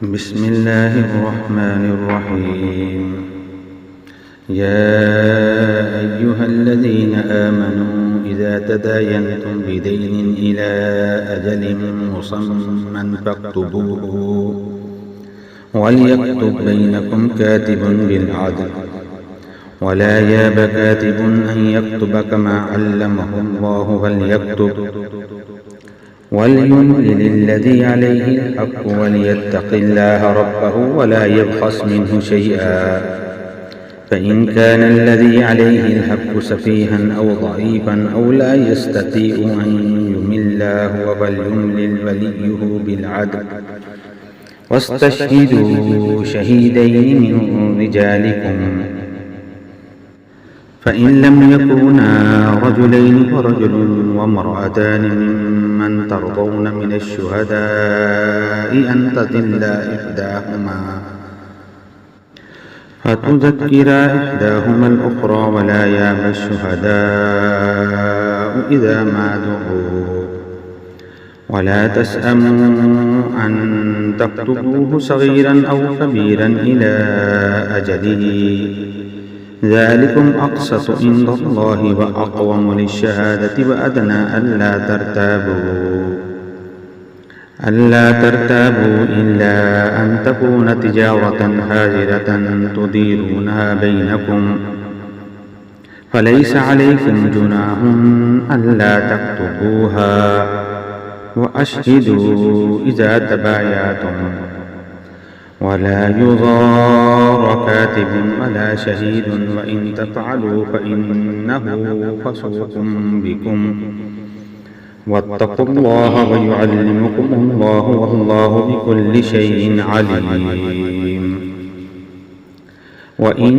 بسم الله الرحمن الرحيم. يا أيها الذين آمنوا إذا تداينتم بدين إلى أجل مسمى فاكتبوه وليكتب بينكم كاتب بالعدل ولا ياب كاتب أن يكتب كما علمه الله فليكتب وليملل الذي عليه الحق وليتق الله ربه ولا يبخس منه شيئا، فإن كان الذي عليه الحق سفيها أو ضعيفا أو لا يستطيع أن يمل هو فليملل وليه بالعدل واستشهدوا شهيدين من رجالكم، فإن لم يكونا رجلين فرجل وامرأتان ممن ترضون من الشهداء أن تضل إحداهما فتذكر إحداهما الأخرى ولا يأبى الشهداء إذا ما دعوا ولا تسأموا أن تكتبوه صغيرا أو كبيرا إلى أجله ذلكم أقسط عند الله وأقوم للشهادة وأدنى ألا ترتابوا إلا أن تكون تجارة حاضرة تديرونها بينكم فليس عليكم جناح ألا تكتبوها وأشهدوا إذا تبايعتم ولا يضار كاتب ولا شهيد وإن تفعلوا فإنه فسوق بكم واتقوا الله ويعلمكم الله والله بكل شيء عليم. وإن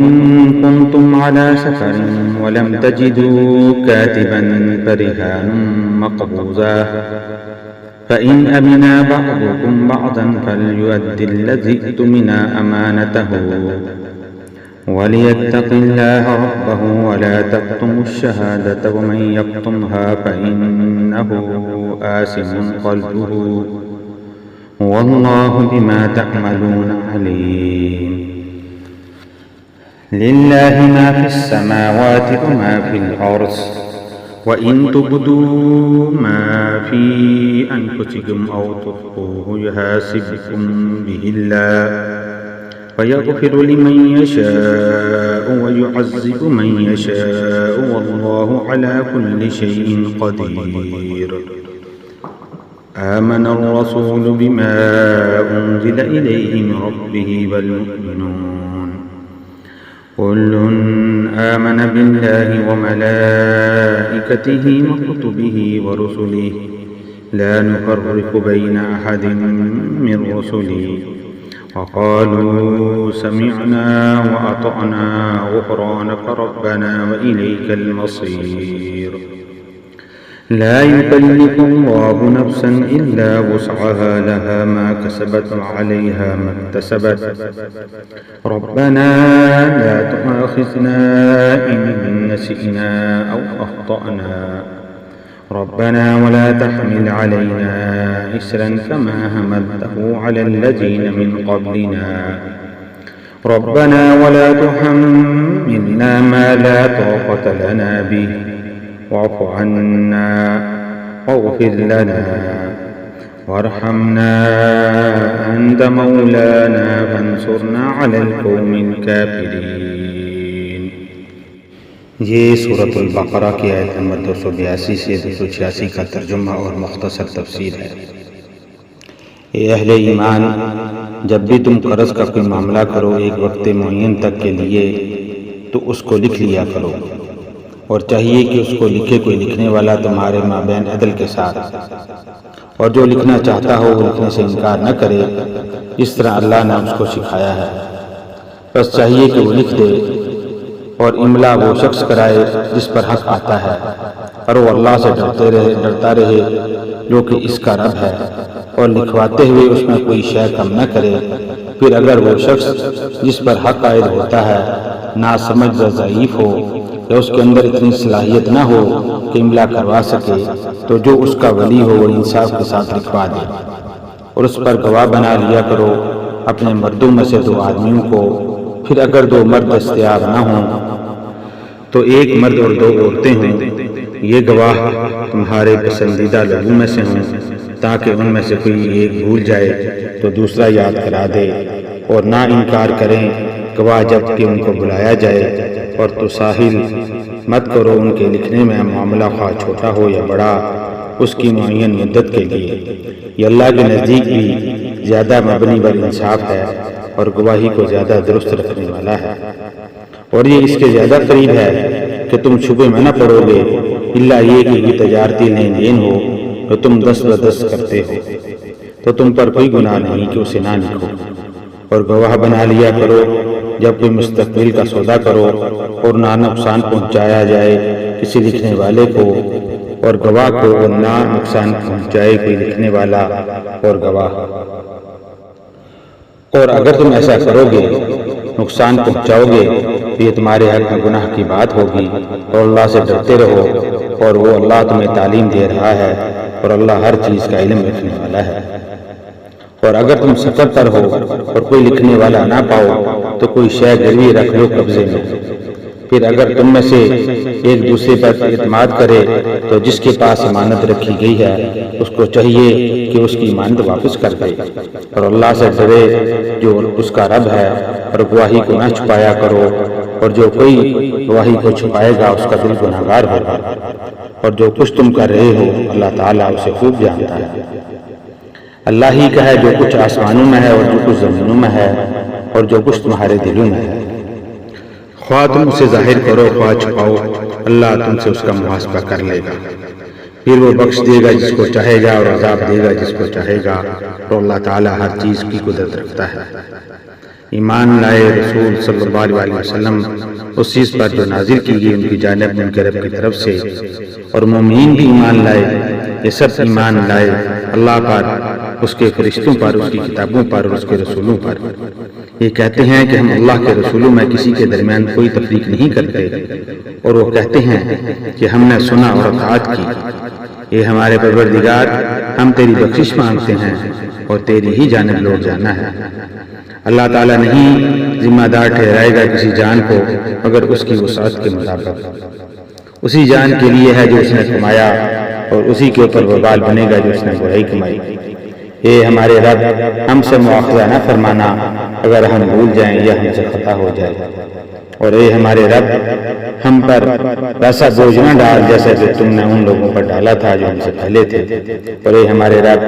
كنتم على سفر ولم تجدوا كاتبا فرهان مقبوضا فإن أمن بعضكم بعضا فليؤد الذي اؤتمن أمانته وليتق الله ربه ولا تكتموا الشهادة ومن يكتمها فإنه آثم قلبه والله بما تعملون عليم. لله ما في السماوات وما في الأرض وإن تبدوا ما في أنفسكم أو تخفوه يحاسبكم به الله فيغفر لمن يشاء ويعذب من يشاء والله على كل شيء قدير. آمن الرسول بما أنزل إليه من ربه والمؤمنون كل آمن بالله وملائكته وكتبه ورسله لا نفرق بين أحد من رسله وقالوا سمعنا وأطعنا غفرانك ربنا وإليك المصير. لا يكلف الله نفسا إلا وسعها لها ما كسبت وعليها ما اكتسبت ربنا لا تؤاخذنا إن نسينا أو أخطأنا ربنا ولا تحمل علينا إسرا كما حملته على الذين من قبلنا ربنا ولا تحملنا ما لا طاقة لنا به واعف عنا واغفر لنا وارحمنا أنت مولانا فانصرنا على القوم الكافرين. یہ سورۃ البقرہ کی آیت نمبر 282 سے 286 کا ترجمہ اور مختصر تفسیر ہے۔ اے اہل ایمان، جب بھی تم قرض کا کوئی معاملہ کرو ایک وقت معین تک کے لیے تو اس کو لکھ لیا کرو، اور چاہیے کہ اس کو لکھے کوئی لکھنے والا تمہارے مابین عدل کے ساتھ، اور جو لکھنا چاہتا ہو وہ لکھنے سے انکار نہ کرے، اس طرح اللہ نے اس کو سکھایا ہے۔ بس چاہیے کہ وہ لکھ دے اور املا وہ شخص کرائے جس پر حق آتا ہے، اور وہ اللہ سے ڈرتا رہے جو کہ اس کا رب ہے، اور لکھواتے ہوئے اس میں کوئی شے کم نہ کرے۔ پھر اگر وہ شخص جس پر حق عائد ہوتا ہے ناسمجھ و ضعیف ہو یا اس کے اندر اتنی صلاحیت نہ ہو کہ املا کروا سکے تو جو اس کا ولی ہو وہ انصاف کے ساتھ لکھوا دے، اور اس پر گواہ بنا لیا کرو اپنے مردوں میں سے 2 آدمیوں کو، پھر اگر 2 مرد دستیاب نہ ہوں تو 1 مرد اور 2 عورتیں ہوں، یہ گواہ تمہارے پسندیدہ لوگوں میں سے ہوں، تاکہ ان میں سے کوئی ایک بھول جائے تو دوسرا یاد کرا دے، اور نہ انکار کریں گواہ جب کہ ان کو بلایا جائے، اور تساہل مت کرو ان کے لکھنے میں معاملہ خواہ چھوٹا ہو یا بڑا، اس کی معین مدت کے لیے۔ یہ اللہ کے نزدیک بھی زیادہ مبنی بر انصاف ہے اور گواہی کو زیادہ درست رکھنے والا ہے، اور یہ اس کے زیادہ قریب ہے کہ تم شبے میں نہ پڑو گے، الا یہ کہ یہ تجارتی لین دین ہو تو تم دست بدست کرتے ہو، تو تم پر کوئی گناہ نہیں کہ اسے نہ لکھو، اور گواہ بنا لیا کرو جب کوئی مستقبل کا سودا کرو، اور نہ نقصان پہنچایا جائے کسی لکھنے والے کو اور گواہ کو، اور نہ نقصان پہنچائے کوئی لکھنے والا اور گواہ۔ اور اگر تم ایسا کرو گے، نقصان پہنچاؤ گے، تو یہ تمہارے حق میں گناہ کی بات ہوگی، اور اللہ سے ڈرتے رہو، اور وہ اللہ تمہیں تعلیم دے رہا ہے، اور اللہ ہر چیز کا علم رکھنے والا ہے۔ اور اگر تم سفر پر ہو اور کوئی لکھنے والا نہ پاؤ تو کوئی شے گروی رکھ لو قبضے میں، پھر اگر تم میں سے ایک دوسرے پر اعتماد کرے تو جس کے پاس امانت رکھی گئی ہے اس کو چاہیے کہ اس کی امانت واپس کر دے، اور اللہ سے ڈرے جو اس کا رب ہے، اور گواہی کو نہ چھپایا کرو، اور جو کوئی گواہی کو چھپائے گا اس کا دل گناہگار ہوگا، اور جو کچھ تم کر رہے ہو اللہ تعالیٰ اسے خوب جانتا ہے۔ اللہ ہی کا ہے جو کچھ آسمانوں میں ہے اور جو کچھ زمینوں میں ہے، اور جو کچھ تمہارے دلوں میں ہے، خواہ تم اسے ظاہر کرو خواہ چھپاؤ، اللہ تم سے اس کا محاسبہ کر لے گا، پھر وہ بخش دے گا جس کو چاہے گا اور عذاب دے گا جس کو چاہے گا، اور اللہ تعالیٰ ہر چیز کی قدرت رکھتا ہے۔ ایمان لائے رسول صلی اللہ علیہ وسلم اس چیز پر جو نازل کی گئی ان کی جانب ان کے رب کی طرف سے، اور مومنین بھی ایمان لائے، یہ سب ایمان لائے اللہ پر، اس کے فرشتوں پر، اس کی کتابوں پر اور اس کے رسولوں پر۔ یہ کہتے ہیں کہ ہم اللہ کے رسولوں میں کسی کے درمیان کوئی تفریق نہیں کرتے، اور وہ کہتے ہیں کہ ہم نے سنا اور اطاعت کی۔ یہ ہمارے پروردگار، ہم تیری بخشش مانگتے ہیں اور تیری ہی جانب لوٹ جانا ہے۔ اللہ تعالیٰ نہیں ذمہ دار ٹھہرائے گا کسی جان کو مگر اس کی وسعت کے مطابق، اسی جان کے لیے ہے جو اس نے کمایا، اور اسی کے اوپر وبال بنے گا جو اس نے برائی کمائی۔ اے ہمارے رب، ہم سے مواخذہ نہ فرمانا اگر ہم بھول جائیں یا ہم سے خطا ہو جائے، اور اے ہمارے رب، ہم پر ویسا بوجھ نہ ڈال جیسا کہ تم نے ان لوگوں پر ڈالا تھا جو ہم سے پہلے تھے، اور اے ہمارے رب،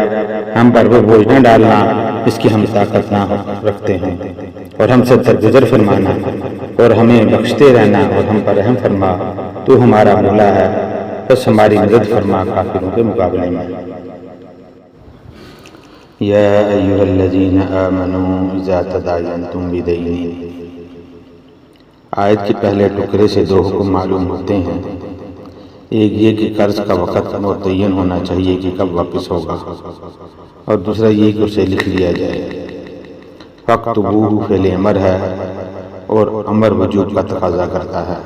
ہم پر وہ بوجھ نہ ڈالنا اس کی ہم طاقت نہ رکھتے ہیں، اور ہم سے درگزر فرمانا، اور ہمیں بخشتے رہنا، اور ہم پر رحم فرما، تو ہمارا مولا ہے، بس ہماری مدد فرما کافروں کے مقابلے میں۔ یا ایھا الذین آمنوا اذا تداینتم بدین، آیت کے پہلے ٹکڑے سے 2 حکم معلوم ہوتے ہیں۔ ایک یہ کہ قرض کا وقت متعین ہونا چاہیے کہ کب واپس ہوگا، اور دوسرا یہ کہ اسے لکھ لیا جائے۔ فاکتبوہ فعل امر ہے اور امر وجوب کا تقاضا کرتا ہے۔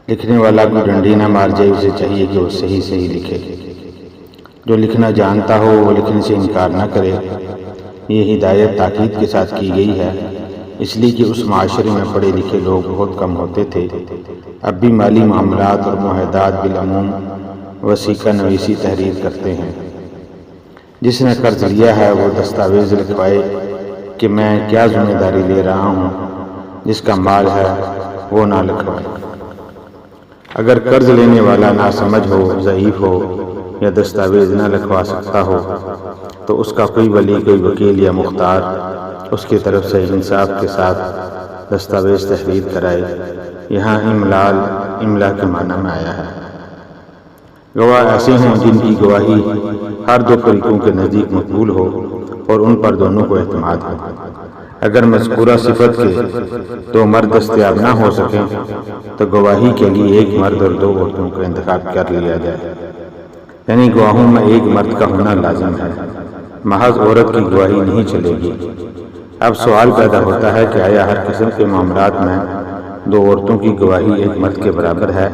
لکھنے والا کو ڈنڈی نہ مار جائے، اسے چاہیے کہ وہ صحیح صحیح لکھے۔ جو لکھنا جانتا ہو وہ لکھنے سے انکار نہ کرے۔ یہ ہدایت تاکید کے ساتھ کی گئی ہے، اس لیے کہ اس معاشرے میں پڑھے لکھے لوگ بہت کم ہوتے تھے۔ اب بھی مالی معاملات اور معاہدات بالعموم وثیقہ نویسی تحریر کرتے ہیں۔ جس نے قرض لیا ہے وہ دستاویز لکھوائے کہ میں کیا ذمہ داری لے رہا ہوں، جس کا مال ہے وہ نہ لکھوائے۔ اگر قرض لینے والا ناسمجھ ہو، ضعیف ہو یا دستاویز نہ لکھوا سکتا ہو تو اس کا کوئی ولی، کوئی وکیل یا مختار اس کی طرف سے انصاف کے ساتھ دستاویز تحریر کرائے۔ یہاں املا کے معنی میں آیا ہے۔ گواہ ایسے ہوں جن کی گواہی ہر 2 فریقوں کے نزدیک مقبول ہو اور ان پر دونوں کو اعتماد ہو۔ اگر مذکورہ صفت کے 2 مرد دستیاب نہ ہو سکیں تو گواہی کے لیے 1 مرد اور 2 عورتوں کا انتخاب کر لیا جائے، یعنی گواہوں میں 1 مرد کا ہونا لازم ہے، محض عورت کی گواہی نہیں چلے گی۔ اب سوال پیدا ہوتا ہے کہ آیا ہر قسم کے معاملات میں 2 عورتوں کی گواہی 1 مرد کے برابر ہے،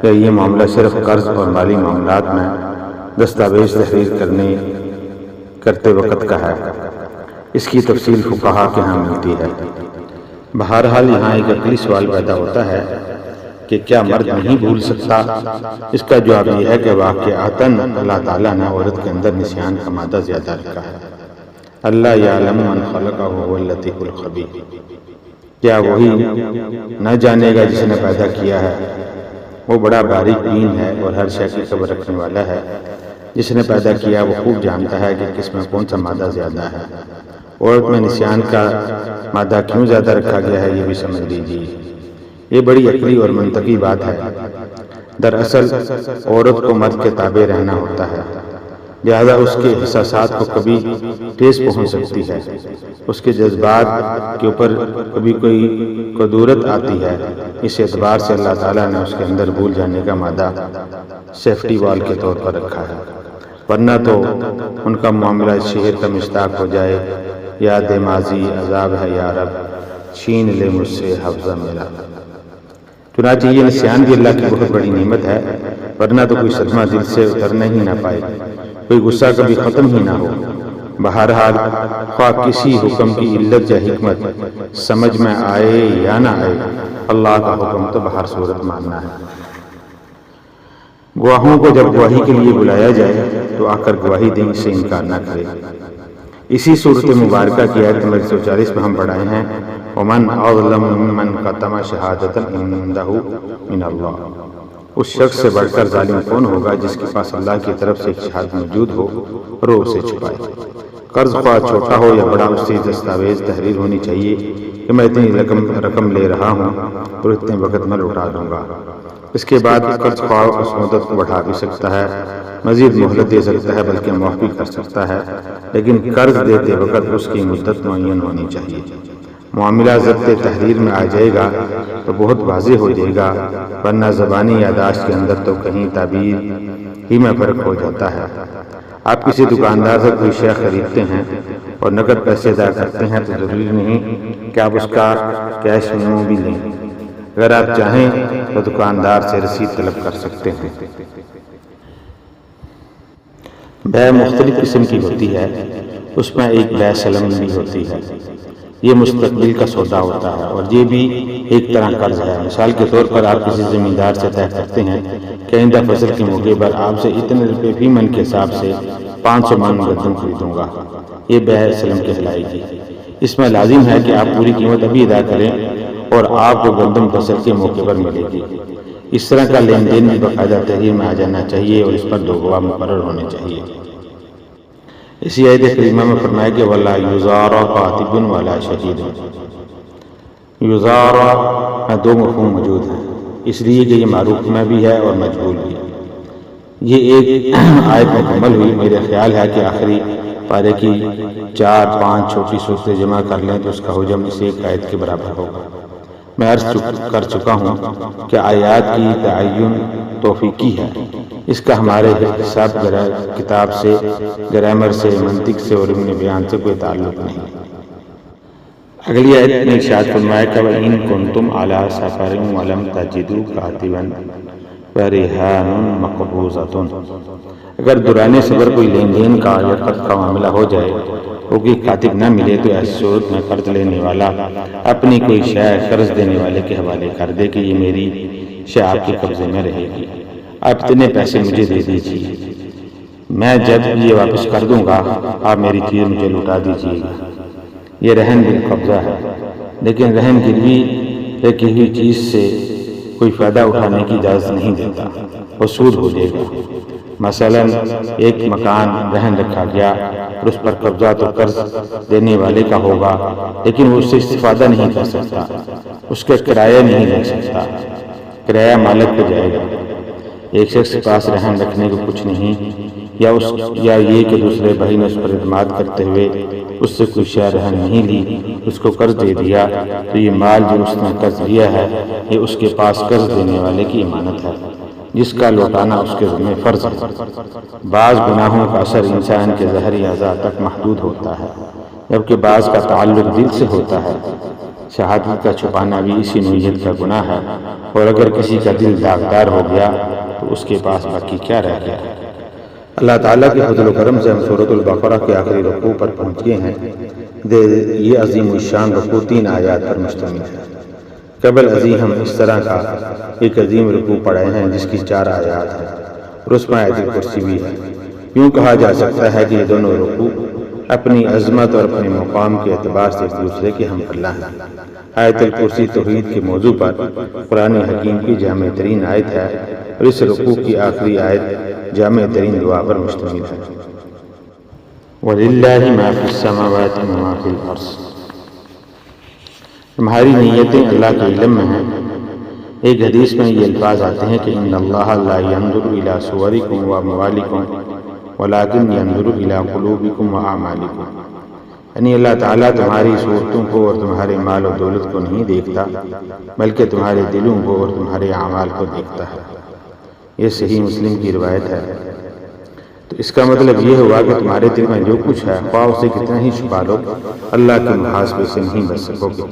یا یہ معاملہ صرف قرض اور مالی معاملات میں دستاویز تحریر کرتے وقت کا ہے؟ اس کی تفصیل فقہا کے ہاں ملتی ہے۔ بہرحال یہاں ایک عقلی سوال پیدا ہوتا ہے کہ کیا مرد نہیں بھول سکتا؟ اس کا جواب یہ ہے کہ واقعاتاً اللہ تعالیٰ نے عورت کے اندر نسیان کا مادہ زیادہ رکھا ہے۔ اللہ یعلم من خلق وهو اللطیف الخبیر، کیا وہی نہ جانے گا جس نے پیدا کیا ہے؟ وہ بڑا باریک بین ہے اور ہر شے کی خبر رکھنے والا ہے۔ جس نے پیدا کیا وہ خوب جانتا ہے کہ کس میں کون سا مادہ زیادہ ہے۔ عورت میں نسیان کا مادہ کیوں زیادہ رکھا گیا ہے یہ بھی سمجھ لیجیے۔ یہ بڑی عقلی اور منطقی بات ہے۔ دراصل عورت کو مرد کے تابع رہنا ہوتا ہے، لہذا اس کے احساسات کو کبھی ٹھیس پہنچ سکتی ہے، اس کے جذبات کے اوپر کبھی کوئی قدورت آتی ہے۔ اس اعتبار سے اللہ تعالیٰ نے اس کے اندر بھول جانے کا مادہ سیفٹی وال کے طور پر رکھا ہے، ورنہ تو ان کا معاملہ اس شہر کا مشتاق ہو جائے، یاد ماضی عذاب ہے یا رب، چھین لے مجھ سے حفظہ میرا۔ چنانچہ یہ نسیان بھی اللہ کی بہت بڑی نعمت ہے، ورنہ تو کوئی صدمہ دل سے اترنا ہی نہ پائے، کوئی غصہ کبھی ختم ہی نہ ہو۔ بہرحال خواہ کسی حکم کی علت یا حکمت سمجھ میں آئے یا نہ آئے، اللہ کا حکم تو بہر صورت ماننا ہے۔ گواہوں کو جب گواہی کے لیے بلایا جائے تو آ کر گواہی دیں، سے انکار نہ کرے۔ اسی صورت مبارکہ کی آیت نمبر 140 میں ہم پڑھائے ہیں وَمَنْ أَظْلَمُ مِمَّنْ كَتَمَ شَهَادَةً عِندَهُ مِنَ اللَّهِ، اس شخص سے بڑھ کر ظالم کون ہوگا جس کے پاس اللہ کی طرف سے ایک شہادت موجود ہو اور وہ اسے چھپائے۔ قرض خواہ چھوٹا ہو یا بڑا، اس سے دستاویز تحریر ہونی چاہیے کہ میں اتنی رقم لے رہا ہوں اور اتنے وقت میں لوٹا دوں گا۔ اس کے بعد قرض خواہ اس مدت کو بڑھا بھی سکتا ہے، مزید مہلت دے سکتا ہے، بلکہ معاف بھی کر سکتا ہے، لیکن قرض دیتے وقت اس کی مدت معین ہونی چاہیے۔ معاملہ ضبط تحریر میں آ جائے گا تو بہت واضح ہو جائے گا، ورنہ زبانی یادداشت کے اندر تو کہیں تعبیر ہی میں فرق ہو جاتا ہے۔ آپ کسی دکاندار سے کوئی شے خریدتے ہیں اور نقد پیسے ادا کرتے ہیں تو ضروری نہیں کہ آپ اس کا کیش میمو بھی لیں۔ اگر آپ چاہیں تو دکاندار سے رسید طلب کر سکتے ہیں۔ بیع مختلف قسم کی ہوتی ہے، اس میں ایک بیع سلم بھی ہوتی ہے، یہ مستقبل کا سودا ہوتا ہے، اور یہ بھی ایک طرح قرض ہے۔ مثال کے طور پر آپ کسی زمیندار سے طے کرتے ہیں کہ آئندہ فصل کے موقع پر آپ سے اتنے روپے فی من کے حساب سے 500 من گندم خریدوں گا، یہ بیع سلم کہلائے گی۔ اس میں لازم ہے کہ آپ پوری قیمت ابھی ادا کریں اور آپ کو گندم فصل کے موقع پر ملے گی۔ اس طرح کا لین دین بھی باقاعدہ تحریر میں آ جانا چاہیے اور اس پر 2 گواہ مقرر ہونے چاہیے۔ اسی آیت کریمہ میں فرمایا کہ وَلَا يُزَارَ كَاتِبٌ وَلَا شَهِيدٌ، یُزَارَ میں 2 مفہوم موجود ہیں، اس لیے کہ یہ معروف میں بھی ہے اور مجهول بھی۔ یہ ایک آیت مکمل ہوئی۔ میرے خیال ہے کہ آخری پارے کی 4-5 چھوٹی صورتیں جمع کر لیں تو اس کا حجم اس ایک آیت کے برابر ہوگا۔ میں عرض کر چکا ہوں کہ آیات کی تعین توفیقی ہے، اس کا ہمارے حساب کتاب سے، گرامر سے، منطق سے اور علم بیان سے کوئی تعلق نہیں۔ اگلی آیت میں ارشاد فرمایا کہ وَإِن كُنتُمْ عَلَىٰ سَفَرٍ وَلَمْ تَجِدُوا كَاتِبًا فَرِهَانٌ مَّقْبُوضَةٌ، اگر دوران سفر کوئی لین دین کا یا قرض کا معاملہ ہو جائے اور کوئی کاتب نہ ملے تو ایسی صورت میں قرض لینے والا اپنی کوئی شے قرض دینے والے کے حوالے کر دے کہ یہ میری شے آپ کے قبضے میں رہے گی، آپ اتنے پیسے مجھے دے دیجیے، میں جب یہ واپس کر دوں گا آپ میری چیز مجھے لوٹا دیجیے گا۔ یہ رہن بالقبضہ ہے، لیکن رہن گروی رکھی ہوئی چیز سے کوئی فائدہ اٹھانے کی اجازت نہیں دیتا، وہ سود ہو جائے گا۔ مثلا ایک مکان رہن رکھا گیا اور اس پر قبضہ تو قرض دینے والے کا ہوگا، لیکن وہ اس سے استفادہ نہیں کر سکتا، اس کا کرایہ نہیں لے سکتا، کرایہ مالک کو جائے گا۔ ایک شخص کے پاس رہن رکھنے کو کچھ نہیں، یا یہ کہ دوسرے بھائی نے اس پر اعتماد کرتے ہوئے اس سے کوئی شے رہن نہیں لی، اس کو قرض دے دیا، تو یہ مال جو اس نے قرض لیا ہے یہ اس کے پاس قرض دینے والے کی امانت ہے، جس کا لوٹانا اس کے ذمہ فرض ہے۔ بعض گناہوں کا اثر انسان کے ظاہری اعضاء تک محدود ہوتا ہے، جبکہ بعض کا تعلق دل سے ہوتا ہے۔ شہادت کا چھپانا بھی اسی نوعیت کا گناہ ہے، اور اگر کسی کا دل داغدار ہو گیا تو اس کے پاس باقی کیا رہ گیا۔ اللہ تعالیٰ کے فضل و کرم سے ہم سورۃ البقرہ کے آخری رکوع پر پہنچ گئے ہیں۔ یہ عظیم الشان رکوع 3 آیات پر مشتمل ہے۔ قبل ازیں ہم اس طرح کا ایک عظیم رکوع پڑھے ہیں جس کی 4 آیات ہیں اور اس میں آیت کرسی بھی ہے۔ یوں کہا جا سکتا ہے کہ یہ دونوں رکوع اپنی عظمت اور اپنے مقام کے اعتبار سے ایک دوسرے کے ہم پلہ ہیں۔ آیت الکرسی توحید کے موضوع پر قرآن حکیم کی جامع ترین آیت ہے اور اس رکوع کی آخری آیت جامع ترین دعا پر مشتمل ہے۔ وَلِلَّهِ مَا فِي السَّمَاوَاتِ وَمَا فِي الْأَرْضِ۔ تمہاری نیتیں اللہ کے علم میں ہیں۔ ایک حدیث میں یہ الفاظ آتے ہیں کہ ان اللہ لا ينظر الى صورکم واموالکم ولکن ينظر الى قلوبکم واعمالکم، یعنی اللہ تعالیٰ تمہاری صورتوں کو اور تمہارے مال و دولت کو نہیں دیکھتا بلکہ تمہارے دلوں کو اور تمہارے اعمال کو دیکھتا ہے۔ یہ صحیح مسلم کی روایت ہے۔ تو اس کا مطلب یہ ہوا کہ تمہارے دل میں جو کچھ ہے خواہ اسے کتنا ہی چھپا لو، اللہ کے محاسبے سے نہیں بچ سکو گے۔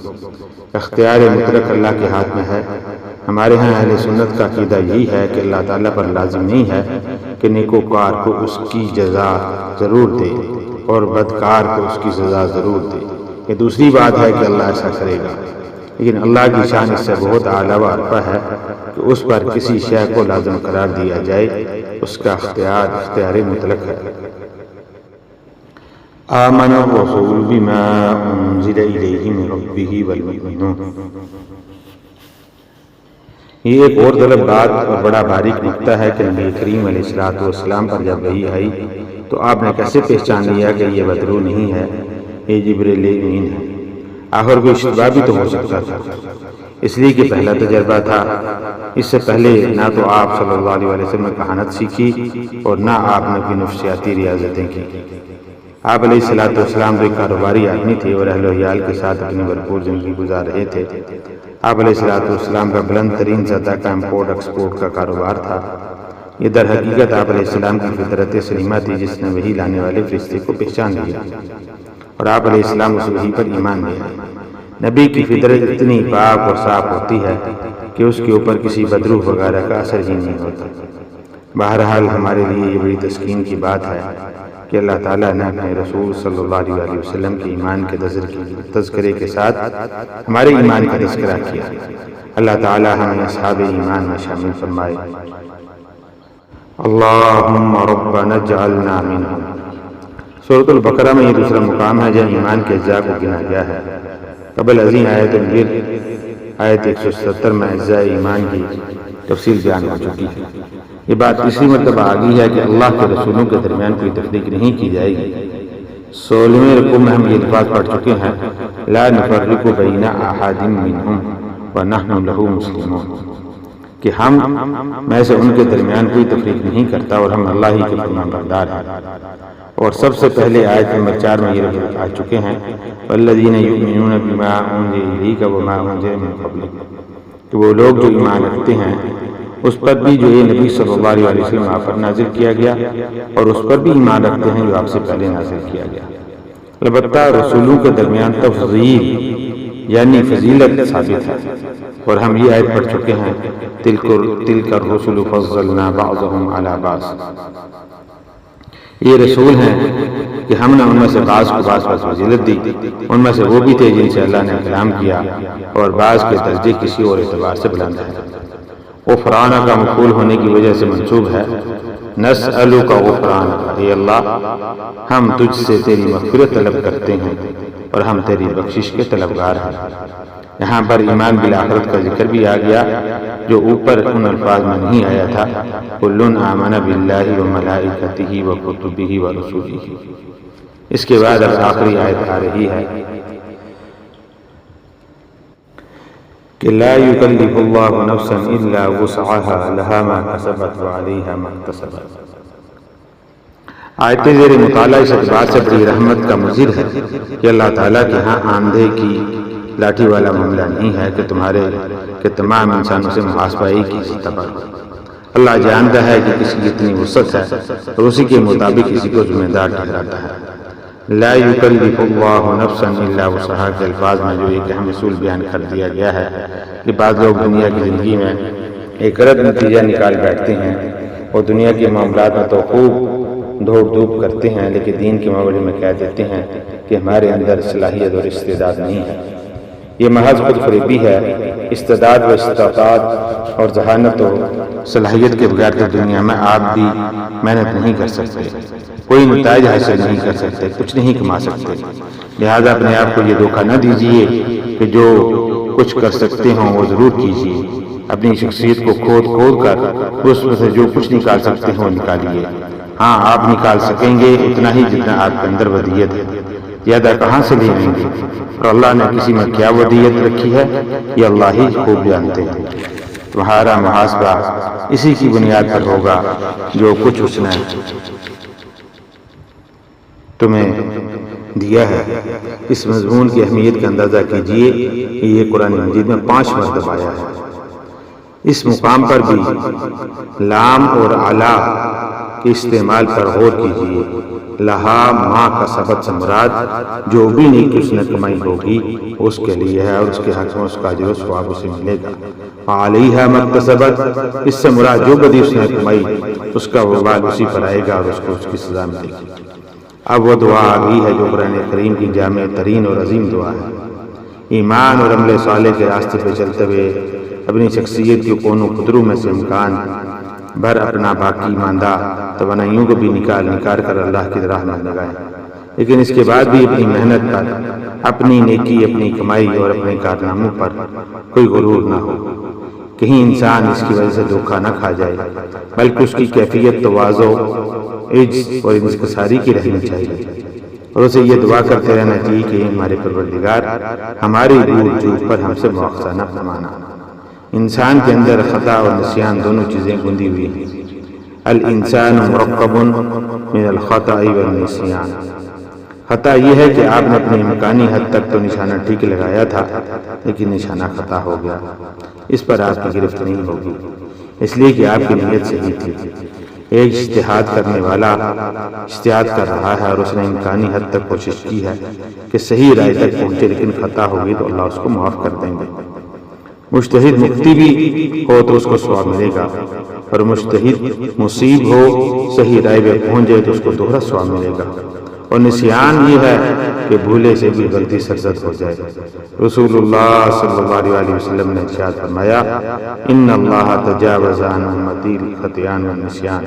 اختیار مطلق اللہ کے ہاتھ میں ہے۔ ہمارے ہاں اہل سنت کا عقیدہ یہی ہے کہ اللہ تعالیٰ پر لازم نہیں ہے کہ نیکوکار کو اس کی جزا ضرور دے اور بدکار کو اس کی سزا ضرور دے۔ یہ دوسری بات ہے کہ اللہ ایسا کرے گا، لیکن اللہ کی شان اس سے بہت اعلیٰ و ارفع ہے کہ اس پر کسی شے کو لازم قرار دیا جائے، اس کا اختیار مطلق ہے۔ آمن الرسول بما انزل الیہ من ربہ والمؤمنون۔ یہ ایک اور طلب بات اور بڑا باریک نکتہ ہے کہ نبی کریم علیہ السلام پر جب وحی آئی تو آپ نے کیسے پہچان لیا کہ یہ بدرو نہیں ہے، یہ جبریل امین ہے؟ آخر کوئی اشتباہ بھی تو ہو سکتا تھا، اس لیے کہ پہلا تجربہ تھا۔ اس سے پہلے نہ تو آپ صلی اللہ علیہ وسلم نے کہانت سیکھی اور نہ آپ نے کوئی نفسیاتی ریاضتیں کی۔ آپ علیہ السلام ایک کاروباری آدمی تھے اور اہل و عیال کے ساتھ اپنی بھرپور زندگی گزار رہے تھے۔ آپ علیہ السلام کا بلند ترین سطح کا امپورٹ ایکسپورٹ کا کاروبار تھا۔ یہ در حقیقت آپ علیہ السلام کی فطرت سلیمہ تھی جس نے وحی لانے والے فرشتے کو پہچان لیا اور آپ علیہ السلام اس وحی پر ایمان لیا۔ نبی کی فطرت اتنی پاک اور صاف ہوتی ہے کہ اس کے اوپر کسی بدروح وغیرہ کا اثر ہی نہیں ہوتا۔ بہرحال ہمارے لیے یہ بڑی تسکین کی بات ہے کہ اللہ تعالیٰ نے اپنے رسول صلی اللہ علیہ وسلم کے ایمان کے تذکرے کے ساتھ ہمارے ایمان کا تذکرہ کیا۔ اللہ تعالیٰ ہمیں اصحاب ایمان میں شامل فرمائے۔ اللہم ربنا اجعلنا منہم۔ سورۃ البقرہ میں یہ دوسرا مقام ہے جہاں ایمان کے اجزاء کو گنا گیا ہے۔ قبل ازیں آیت البر آیت 170 میں اجزاء ایمان کی تفصیل بیان ہو چکی ہے۔ یہ بات تیسری مرتبہ آ گئی ہے کہ اللہ کے رسولوں کے درمیان کوئی تفریق نہیں کی جائے گی۔ 16ویں رکوع میں ہم یہ الفاظ پڑھ چکے ہیں، لا نفرق بین احد منہم ونحن لہ مسلمون، کہ ہم میں سے ان کے درمیان کوئی تفریق نہیں کرتا اور ہم اللہ ہی کے فرمان بردار ہیں۔ اور سب سے پہلے آیت نمبر 4 میں یہ لفظ آ چکے ہیں، والذین یؤمنون بما انزل الیک وما انزل من قبلک، کہ وہ لوگ جو ایمان رکھتے ہیں اس پر بھی جو یہ نبی صلی اللہ علیہ وسلم آپ پر نازل کیا گیا اور اس پر بھی ایمان رکھتے ہیں جو آپ سے پہلے نازل کیا گیا۔ البتہ رسولوں کے درمیان تفضیل یعنی فضیلت ثابت ہے، اور ہم یہ آیت پڑھ چکے ہیں، تلک الرسل فضلنا بعضهم علی بعض۔ یہ رسول ہیں کہ ہم نے ان میں سے بعض کو بعض پر فضیلت دی، ان میں سے وہ بھی تھے جن سے اللہ نے کلام کیا، اور بعض کے درجے کسی اور اعتبار سے بلند ہیں۔ غفرانہ کا مفعول ہونے کی وجہ سے منصوب ہے، نسألک غفرانک، اے اللہ ہم تجھ سے تیری مغفرت طلب کرتے ہیں اور ہم تیری بخشش کے طلبگار ہیں۔ یہاں پر ایمان بالآخرت کا ذکر بھی آ گیا جو اوپر ان الفاظ میں نہیں آیا تھا، کل آمن باللہ وملائکتہ وکتبہ ورسلہ۔ اس کے بعد اب آخری آیت آ رہی ہے کہ لا یکلف اللہ نفسا الا وسعها لها ما کسبت وعلیہا ما اکتسبت۔ آیت زیر مطالعہ اس اعتبار سے بڑی رحمت کا مظہر ہے کہ اللہ تعالیٰ کے ہاں آندھے کی لاٹھی والا معاملہ نہیں ہے کہ تمام انسانوں سے محاسبہ ایک ہی سطح پر ہو۔ اللہ جانتا ہے کہ کسی کی اتنی وسعت ہے اور اسی کے مطابق کسی کو ذمہ دار ٹھہراتا ہے۔ لا یکلف اللہ نفسا الا وسعها کے الفاظ میں جو ایک اہم اصول بیان کر دیا گیا ہے کہ بعض لوگ دنیا کی زندگی میں ایک غلط نتیجہ نکال بیٹھتے ہیں اور دنیا کے معاملات میں تو خوب دوڑ دھوپ کرتے ہیں لیکن دین کے معاملے میں کہہ دیتے ہیں کہ ہمارے اندر صلاحیت اور استعداد نہیں ہے۔ یہ محض خود فریبی ہے۔ استعداد و استطاعت اور ذہانت و صلاحیت کے بغیر تو دنیا میں آپ بھی محنت نہیں کر سکتے، کوئی نتائج حاصل نہیں کر سکتے، کچھ نہیں کما سکتے۔ لہذا اپنے آپ کو یہ دھوکہ نہ دیجیے کہ جو کچھ کر سکتے ہوں وہ ضرور کیجیے۔ اپنی شخصیت کو کھود کر اس میں سے جو کچھ نکال سکتے ہوں نکالیے۔ ہاں، آپ نکال سکیں گے اتنا ہی جتنا آپ کے اندر ودیت ہے، زیادہ کہاں سے لے آئیں گے؟ اور اللہ نے کسی میں کیا ودیت رکھی ہے یہ اللہ ہی خوب جانتے ہیں۔ تمہارا محاسبہ اسی کی بنیاد پر ہوگا جو کچھ اس نے تمہیں دیا ہے۔ اس مضمون کی اہمیت کا اندازہ کیجئے کہ یہ قرآن مجید میں 5 مرتبہ آیا ہے۔ اس مقام پر بھی لام اور علا کے استعمال پر غور کیجئے۔ لہا ما کا سبت سے مراد جو بھی نیکی اس نے کمائی ہوگی اس کے لیے ہے اور اس کے حق میں اس کا اجر و ثواب اسے ملے گا۔ علیہا مکتسبت، اس سے مراد جو بدی اس نے کمائی اس کا وبال اسی پر آئے گا اور اس کو اس کی سزا ملے گی۔ اب وہ دعا آ گئی ہے جو قرآن کریم کی جامع ترین اور عظیم دعا ہے۔ ایمان اور عمل صالح کے راستے پہ چلتے ہوئے اپنی شخصیت کے کونوں قدروں میں سے امکان بھر اپنا باقی ماندہ توانائیوں کو بھی نکال کر اللہ کی راہ میں لگائیں، لیکن اس کے بعد بھی اپنی محنت پر، اپنی نیکی، اپنی کمائی اور اپنے کارناموں پر کوئی غرور نہ ہو۔ کہیں انسان اس کی وجہ سے دھوکہ نہ کھا جائے، بلکہ اس کی کیفیت تواضع، عجز اور انکساری کی رہنی چاہیے، اور اسے یہ دعا کرتے رہنا چاہیے کہ ہمارے پروردگار ہماری بھول چوک پر ہم سے مواخذہ نہ فرمانا۔ انسان کے اندر خطا اور نسیان دونوں چیزیں گندی ہوئی ہیں۔ الانسان مرکب من الخطأ والنسیان۔ خطا یہ ہے کہ آپ نے اپنی امکانی حد تک تو نشانہ ٹھیک لگایا تھا لیکن نشانہ خطا ہو گیا، اس پر آپ کی گرفت نہیں ہوگی، اس لیے کہ آپ کی نیت صحیح تھی۔ ایک اجتہاد کرنے والا اجتہاد کر رہا ہے اور اس نے امکانی حد تک کوشش کی ہے کہ صحیح رائے تک پہنچے، لیکن خطا ہوگی تو اللہ اس کو معاف کر دیں گے۔ مجتہد مفتی بھی ہو تو اس کو ثواب ملے گا، اور مجتہد مصیب ہو، صحیح رائے پہ پہنچ جائے تو اس کو دوہرا ثواب ملے گا۔ اور نسیان یہ ہے کہ بھولے سے بھی غلطی سرزد ہو جائے۔ رسول اللہ صلی اللہ علیہ وسلم نے ارشاد فرمایا، ان اللہ تجاوز عن امتی الخطیان والنسیان،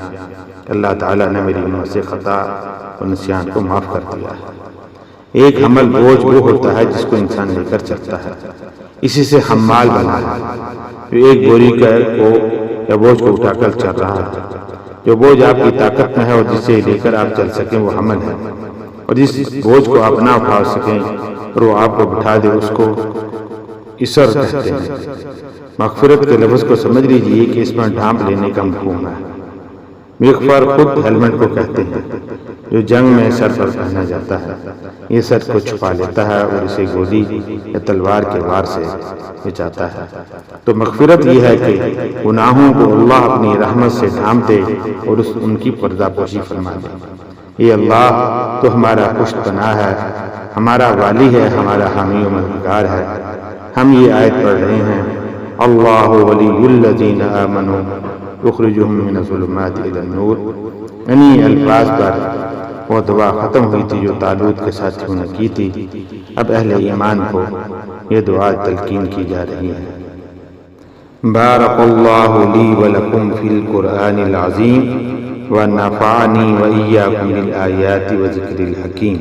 اللہ تعالیٰ نے میری امت سے خطا اور نسیان کو معاف کر دیا ہے۔ ایک حمل بوجھ وہ ہوتا ہے جس کو انسان لے کر چلتا ہے، اسی سے حمال بنا ہے، جو ایک بوری کو یا بوجھ کو اٹھا کر چل رہا ہے۔ جو بوجھ آپ کی طاقت میں ہے اور جسے لے کر آپ چل سکیں وہ حمل ہے، اور جس بوجھ کو آپ نہ اٹھا سکیں اور وہ آپ کو بٹھا دے اس کو اسر کہتے ہیں۔ مغفرت کے لفظ کو سمجھ لیجئے کہ اس میں ڈھانپ لینے کا مفہوم ہے۔ مغفر خود ہیلمٹ کو کہتے ہیں جو جنگ میں سر پر پہنا جاتا ہے، یہ سر کو چھپا لیتا ہے اور اسے گولی یا تلوار کے وار سے بچاتا ہے۔ تو مغفرت یہ ہے کہ گناہوں کو اللہ اپنی رحمت سے ڈھانپ دے اور ان کی پردہ پوشی فرما دے۔ یہ اللہ تو ہمارا پشت پناہ ہے، ہمارا والی ہے، ہمارا حامی و مددگار ہے۔ ہم یہ آیت پڑھ رہے ہیں، اللہ ولی الذین آمنوا یخرجہم من الظلمات الی النور، انہی الفاظ پر وہ دعا ختم ہوئی تھی جو طالوت کے ساتھیوں نے کی تھی۔ اب اہل ایمان کو یہ دعا تلقین کی جا رہی ہے۔ بارک اللہ لی ولکم فی القرآن العظیم ونفعنی وإیاکم بالآیات وذکر الحکیم۔